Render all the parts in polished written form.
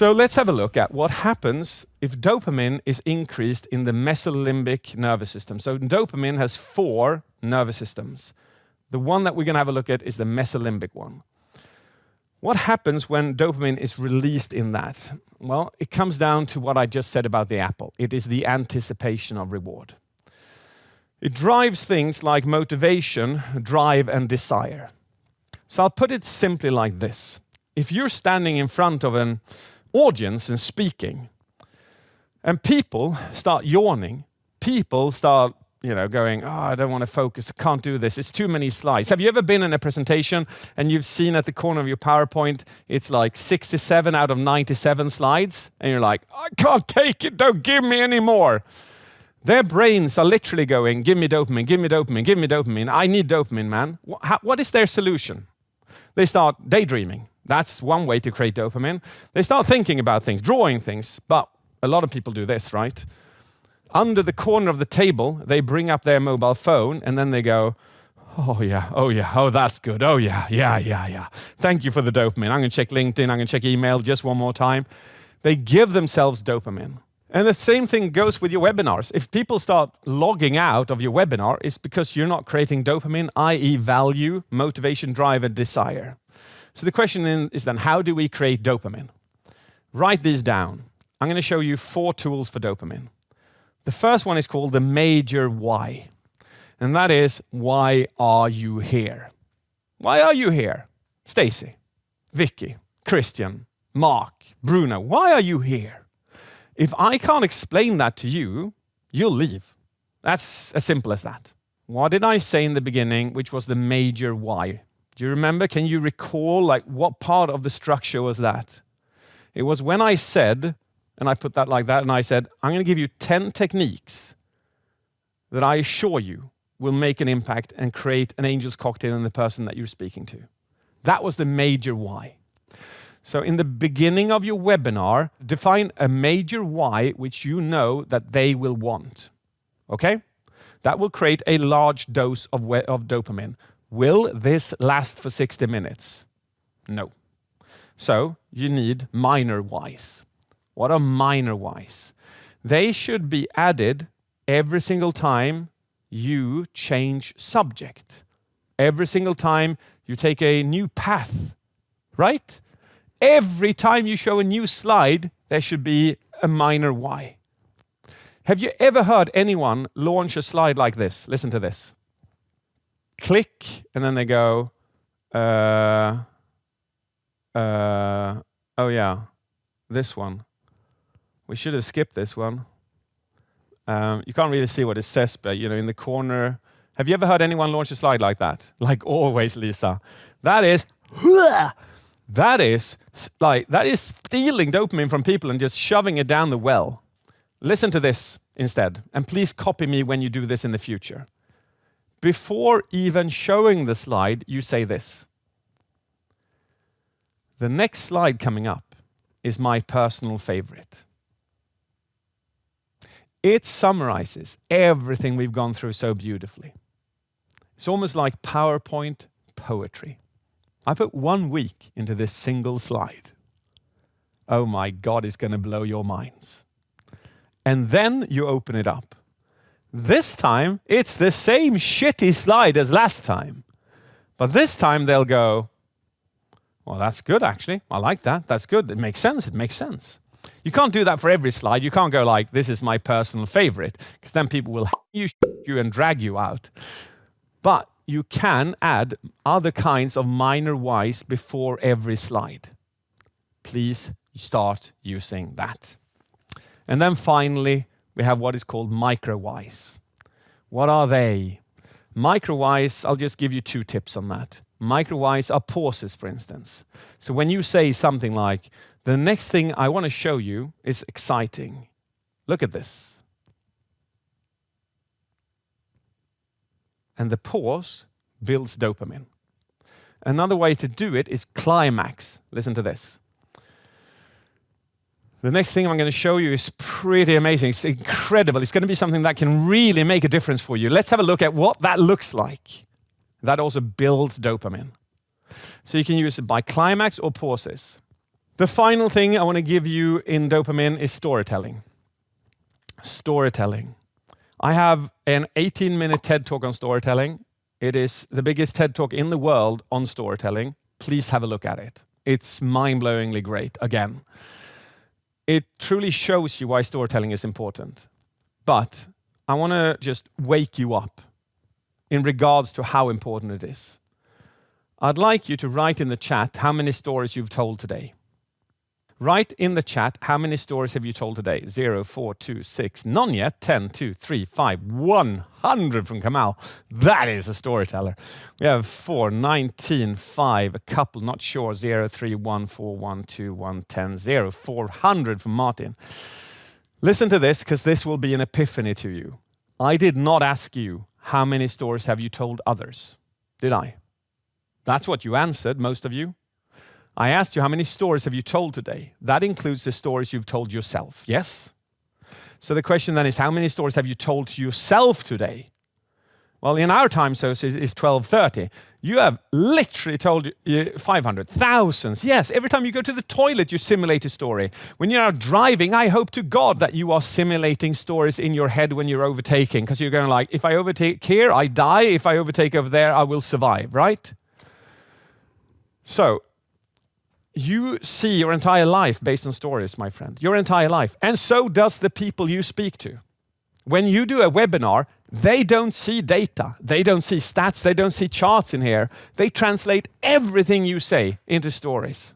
So let's have a look at what happens if dopamine is increased in the mesolimbic nervous system. So dopamine has 4 nervous systems. The one that we're going to have a look at is the mesolimbic one. What happens when dopamine is released in that? Well, it comes down to what I just said about the apple. It is the anticipation of reward. It drives things like motivation, drive, and desire. So I'll put it simply like this. If you're standing in front of an audience and speaking, and people start yawning, people start going, I don't want to focus, I can't do this, it's too many slides. Have you ever been in a presentation and you've seen at the corner of your PowerPoint, it's like 67 out of 97 slides, and you're like, I can't take it, don't give me any more. Their brains are literally going, give me dopamine, give me dopamine, give me dopamine, I need dopamine, man. What is their solution? They start daydreaming. That's one way to create dopamine. They start thinking about things, drawing things, but a lot of people do this, right? Under the corner of the table, they bring up their mobile phone and then they go, oh yeah, oh that's good, oh yeah. Thank you for the dopamine. I'm going to check LinkedIn, I'm going to check email just one more time. They give themselves dopamine. And the same thing goes with your webinars. If people start logging out of your webinar, it's because you're not creating dopamine, i.e. value, motivation, drive, and desire. So the question is then, how do we create dopamine? Write these down. I'm going to show you 4 tools for dopamine. The first one is called the major why. And that is, why are you here? Why are you here? Stacy, Vicky, Christian, Mark, Bruno, why are you here? If I can't explain that to you, you'll leave. That's as simple as that. What did I say in the beginning, which was the major why? Do you remember? Can you recall what part of the structure was that? It was when I said, and I put that like that, and I said, I'm going to give you 10 techniques that I assure you will make an impact and create an angel's cocktail in the person that you're speaking to. That was the major why. So in the beginning of your webinar, define a major why which you know that they will want. Okay? That will create a large dose of dopamine. Will this last for 60 minutes? No. So you need minor whys. What are minor whys? They should be added every single time you change subject. Every single time you take a new path, right? Every time you show a new slide, there should be a minor why. Have you ever heard anyone launch a slide like this? Listen to this. Click, and then they go, oh yeah, this one. We should have skipped this one. You can't really see what it says, but in the corner. Have you ever heard anyone launch a slide like that? Like always, Lisa. That is stealing dopamine from people and just shoving it down the well. Listen to this instead, and please copy me when you do this in the future. Before even showing the slide, you say this. The next slide coming up is my personal favorite. It summarizes everything we've gone through so beautifully. It's almost like PowerPoint poetry. I put 1 week into this single slide. Oh my God, it's going to blow your minds. And then you open it up. This time, it's the same shitty slide as last time. But this time they'll go, well, that's good actually. I like that. That's good. It makes sense. It makes sense. You can't do that for every slide. You can't go like, this is my personal favorite, because then people will hate you and drag you out. But you can add other kinds of minor whys before every slide. Please start using that. And then finally, we have what is called micro whys. What are they? Micro whys, I'll just give you 2 tips on that. Micro whys are pauses, for instance. So when you say something like, the next thing I want to show you is exciting. Look at this. And the pause builds dopamine. Another way to do it is climax. Listen to this. The next thing I'm going to show you is pretty amazing. It's incredible. It's going to be something that can really make a difference for you. Let's have a look at what that looks like. That also builds dopamine. So you can use it by climax or pauses. The final thing I want to give you in dopamine is storytelling. Storytelling. I have an 18-minute TED Talk on storytelling. It is the biggest TED Talk in the world on storytelling. Please have a look at it. It's mind-blowingly great, again. It truly shows you why storytelling is important. But I want to just wake you up in regards to how important it is. I'd like you to write in the chat how many stories you've told today. Write in the chat how many stories have you told today. 0, 4, 2, 6, none yet. 10, 2, 3, 5, 100 from Kamal. That is a storyteller. We have 4, 19, 5, a couple, not sure. 0, 3, 1, 4, 1, 2, 1, 10, 0, 400 from Martin. Listen to this, because this will be an epiphany to you. I did not ask you how many stories have you told others, did I? That's what you answered, most of you. I asked you how many stories have you told today. That includes the stories you've told yourself, yes? So the question then is, how many stories have you told to yourself today? Well, in our time source is 12:30. You have literally told 500, thousands. Yes, every time you go to the toilet, you simulate a story. When you're out driving, I hope to God that you are simulating stories in your head when you're overtaking, because you're going like, if I overtake here, I die. If I overtake over there, I will survive, right? So, you see your entire life based on stories, my friend. Your entire life. And so does the people you speak to. When you do a webinar, they don't see data. They don't see stats. They don't see charts in here. They translate everything you say into stories.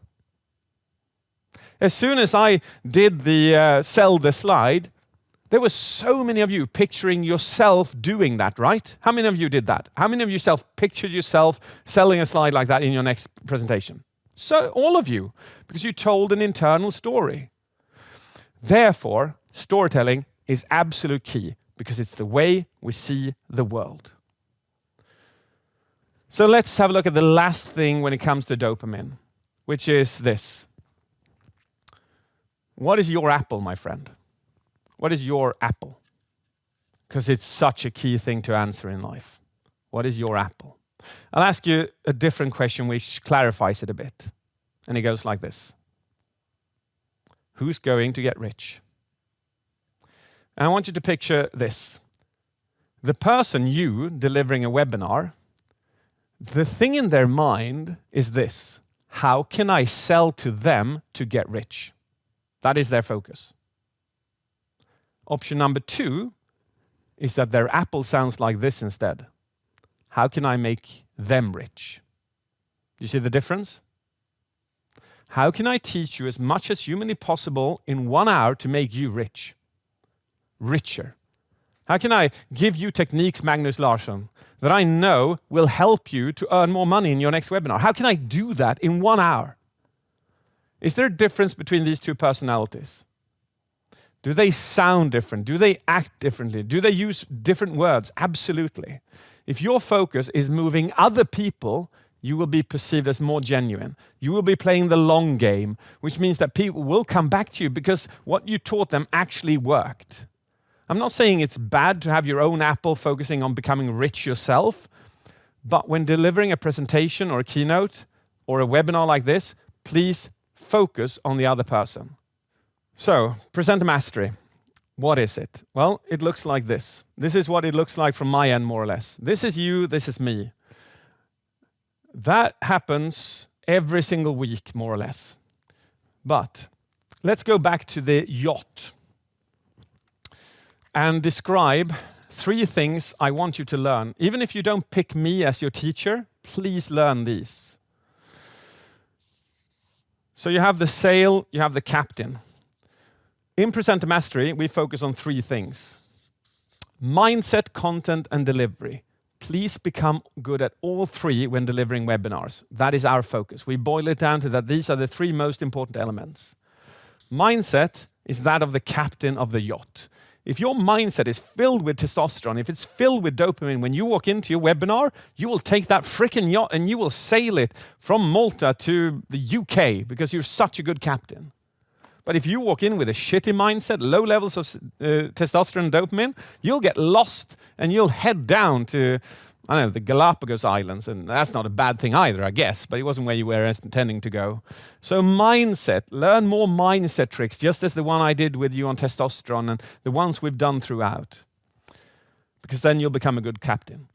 As soon as I did the sell the slide, there were so many of you picturing yourself doing that, right? How many of you did that? How many of you pictured yourself selling a slide like that in your next presentation? So all of you, because you told an internal story. Therefore, storytelling is absolute key, because it's the way we see the world. So let's have a look at the last thing when it comes to dopamine, which is this. What is your apple, my friend? What is your apple? Because it's such a key thing to answer in life. What is your apple? I'll ask you a different question which clarifies it a bit. And it goes like this. Who's going to get rich? And I want you to picture this. The person, you, delivering a webinar, the thing in their mind is this. How can I sell to them to get rich? That is their focus. Option number 2 is that their apple sounds like this instead. How can I make them rich? You see the difference? How can I teach you as much as humanly possible in 1 hour to make you rich? Richer. How can I give you techniques, Magnus Larsson, that I know will help you to earn more money in your next webinar? How can I do that in 1 hour? Is there a difference between these two personalities? Do they sound different? Do they act differently? Do they use different words? Absolutely. If your focus is moving other people, you will be perceived as more genuine. You will be playing the long game, which means that people will come back to you because what you taught them actually worked. I'm not saying it's bad to have your own apple focusing on becoming rich yourself, but when delivering a presentation or a keynote or a webinar like this, please focus on the other person. So, presenter mastery. What is it? Well, it looks like this. This is what it looks like from my end, more or less. This is you, this is me. That happens every single week, more or less. But let's go back to the Yacht and describe 3 things I want you to learn. Even if you don't pick me as your teacher, please learn these. So you have the sail, you have the captain. In Presenter Mastery, we focus on 3 things. Mindset, content, and delivery. Please become good at all 3 when delivering webinars. That is our focus. We boil it down to that these are the 3 most important elements. Mindset is that of the captain of the yacht. If your mindset is filled with testosterone, if it's filled with dopamine, when you walk into your webinar, you will take that freaking yacht and you will sail it from Malta to the UK because you're such a good captain. But if you walk in with a shitty mindset, low levels of testosterone and dopamine, you'll get lost and you'll head down to I know, the Galapagos Islands, and that's not a bad thing either, I guess, but it wasn't where you were intending to go. So mindset, learn more mindset tricks, just as the one I did with you on testosterone and the ones we've done throughout, because then you'll become a good captain.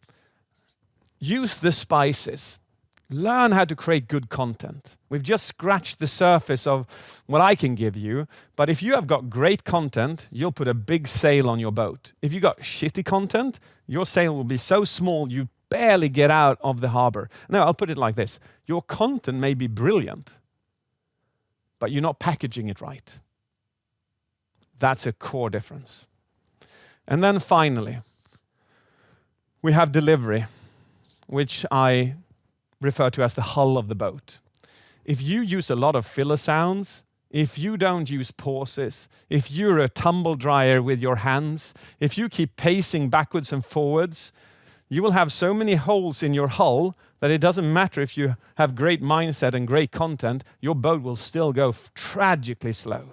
Use the spices. Learn how to create good content. We've just scratched the surface of what I can give you, but if you have got great content, you'll put a big sail on your boat. If you got shitty content, your sail will be so small you barely get out of the harbor. No, I'll put it like this. Your content may be brilliant, but you're not packaging it right. That's a core difference. And then finally, we have delivery, which I refer to as the hull of the boat. If you use a lot of filler sounds, if you don't use pauses, if you're a tumble dryer with your hands, if you keep pacing backwards and forwards, you will have so many holes in your hull that it doesn't matter if you have great mindset and great content, your boat will still go tragically slow.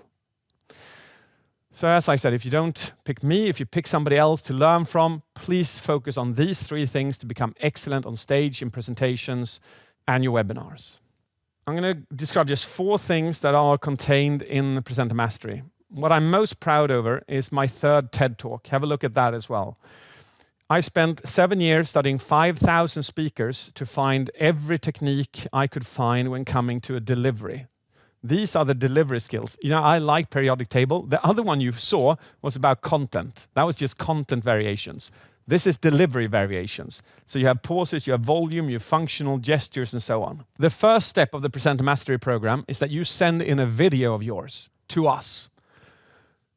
So as I said, if you don't pick me, if you pick somebody else to learn from, please focus on these 3 things to become excellent on stage, in presentations, and your webinars. I'm going to describe just 4 things that are contained in Presenter Mastery. What I'm most proud over is my 3rd TED Talk. Have a look at that as well. I spent 7 years studying 5,000 speakers to find every technique I could find when coming to a delivery. These are the delivery skills. You know, I like periodic table. The other one you saw was about content. That was just content variations. This is delivery variations. So you have pauses, you have volume, you have functional gestures, and so on. The first step of the Presenter Mastery program is that you send in a video of yours to us.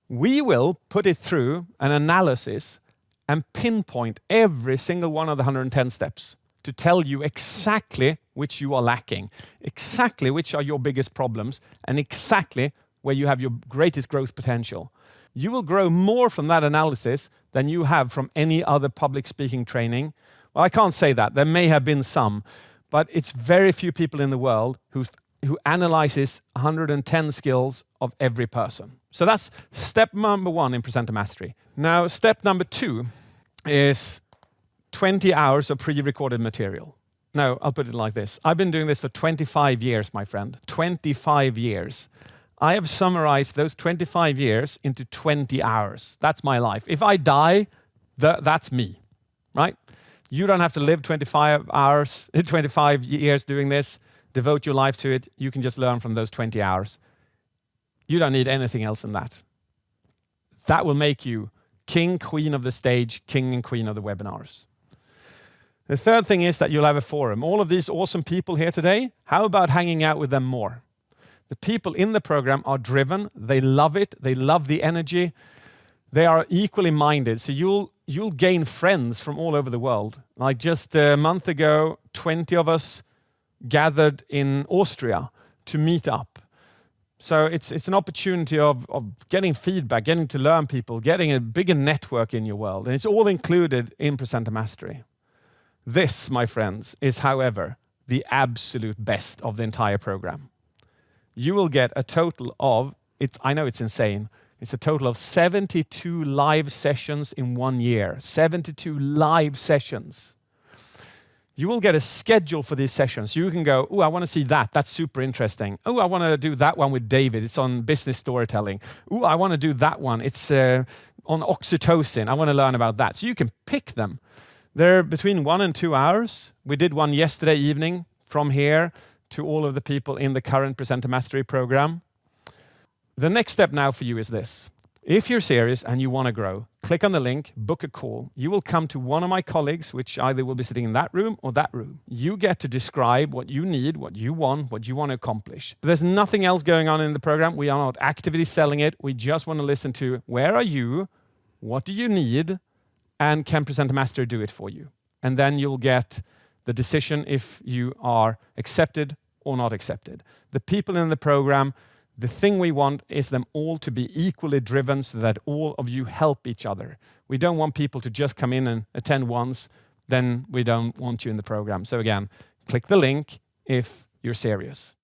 We will put it through an analysis and pinpoint every single one of the 110 steps to tell you exactly which you are lacking, exactly which are your biggest problems, and exactly where you have your greatest growth potential. You will grow more from that analysis than you have from any other public speaking training. Well, I can't say that. There may have been some, but it's very few people in the world who analyzes 110 skills of every person. So that's step number 1 in Presenter Mastery. Now, step number 2 is 20 hours of pre-recorded material. No, I'll put it like this. I've been doing this for 25 years, my friend. 25 years. I have summarized those 25 years into 20 hours. That's my life. If I die, that's me, right? You don't have to live 25 years doing this, devote your life to it. You can just learn from those 20 hours. You don't need anything else than that. That will make you king, queen of the stage, king and queen of the webinars. The third thing is that you'll have a forum. All of these awesome people here today, how about hanging out with them more? The people in the program are driven, they love it, they love the energy, they are equally minded. So you'll gain friends from all over the world. Like just a month ago, 20 of us gathered in Austria to meet up. So it's an opportunity of getting feedback, getting to learn people, getting a bigger network in your world. And it's all included in Presenter Mastery. This, my friends, is, however, the absolute best of the entire program. You will get a total of, I know it's insane, it's a total of 72 live sessions in 1 year. 72 live sessions. You will get a schedule for these sessions. You can go, oh, I want to see that. That's super interesting. Oh, I want to do that one with David. It's on business storytelling. Oh, I want to do that one. It's on oxytocin. I want to learn about that. So you can pick them. They're between 1 and 2 hours. We did one yesterday evening from here to all of the people in the current Presenter Mastery program. The next step now for you is this. If you're serious and you want to grow, click on the link, book a call. You will come to one of my colleagues, which either will be sitting in that room or that room. You get to describe what you need, what you want to accomplish. There's nothing else going on in the program. We are not actively selling it. We just want to listen to where are you, what do you need, and can Presenter Mastery do it for you? And then you'll get the decision if you are accepted or not accepted. The people in the program, the thing we want is them all to be equally driven so that all of you help each other. We don't want people to just come in and attend once, then we don't want you in the program. So again, click the link if you're serious.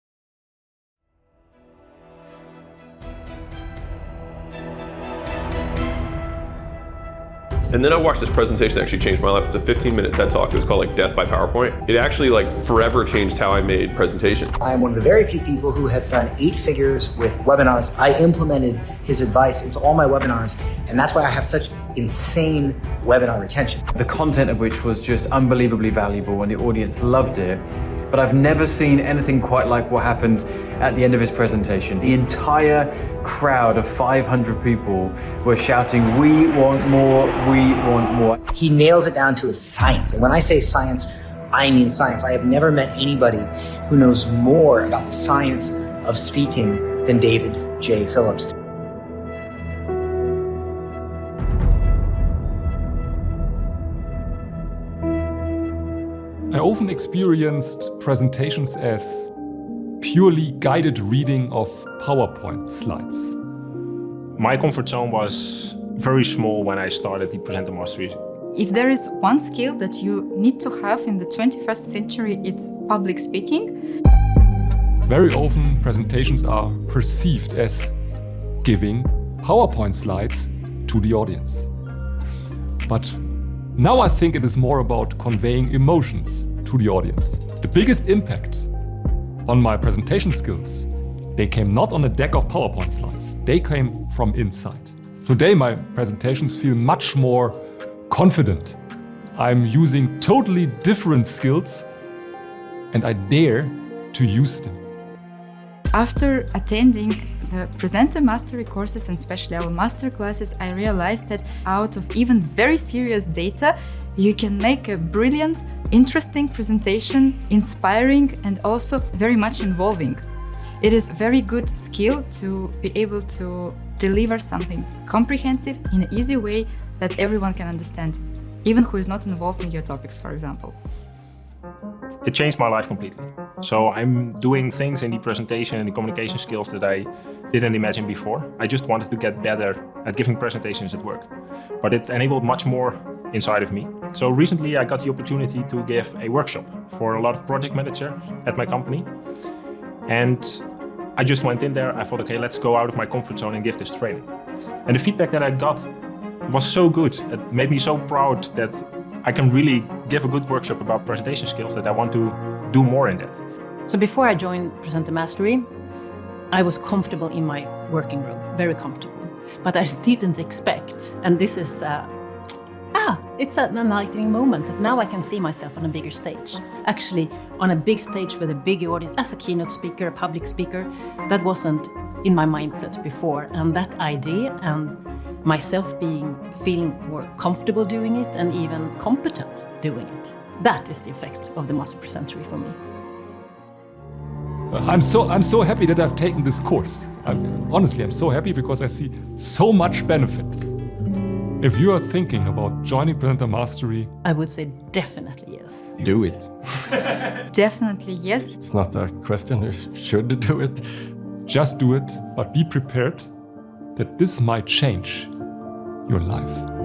And then I watched this presentation that actually changed my life. It's a 15-minute TED Talk. It was called Death by PowerPoint. It actually forever changed how I made presentations. I am one of the very few people who has done 8 figures with webinars. I implemented his advice into all my webinars, and that's why I have such insane webinar retention. The content of which was just unbelievably valuable and the audience loved it. But I've never seen anything quite like what happened at the end of his presentation. The entire crowd of 500 people were shouting, "We want more, we want more." He nails it down to a science. And when I say science, I mean science. I have never met anybody who knows more about the science of speaking than David J. Phillips. I often experienced presentations as purely guided reading of PowerPoint slides. My comfort zone was very small when I started the Presenter Mastery. If there is one skill that you need to have in the 21st century, it's public speaking. Very often presentations are perceived as giving PowerPoint slides to the audience. But now I think it is more about conveying emotions to the audience. The biggest impact on my presentation skills, they came not on a deck of PowerPoint slides, they came from inside. Today my presentations feel much more confident. I'm using totally different skills and I dare to use them. After attending the Presenter Mastery courses and especially our master classes, I realized that out of even very serious data, you can make a brilliant, interesting presentation, inspiring and also very much involving. It is a very good skill to be able to deliver something comprehensive in an easy way that everyone can understand, even who is not involved in your topics, for example. It changed my life completely. So I'm doing things in the presentation and the communication skills that I didn't imagine before. I just wanted to get better at giving presentations at work. But it enabled much more inside of me. So recently I got the opportunity to give a workshop for a lot of project managers at my company. And I just went in there, I thought, okay, let's go out of my comfort zone and give this training. And the feedback that I got was so good. It made me so proud that I can really give a good workshop about presentation skills that I want to do more in that. So before I joined Presenter Mastery, I was comfortable in my working room, very comfortable. But I didn't expect, and this is, it's an enlightening moment that now I can see myself on a bigger stage. Actually, on a big stage with a big audience, as a keynote speaker, a public speaker, that wasn't in my mindset before. And that idea and myself feeling more comfortable doing it and even competent doing it. That is the effect of the Master Presenter for me. I'm so happy that I've taken this course. Honestly, I'm so happy because I see so much benefit. If you are thinking about joining Presenter Mastery, I would say definitely yes. Do it. Definitely yes. It's not a question, you should do it. Just do it, but be prepared that this might change your life.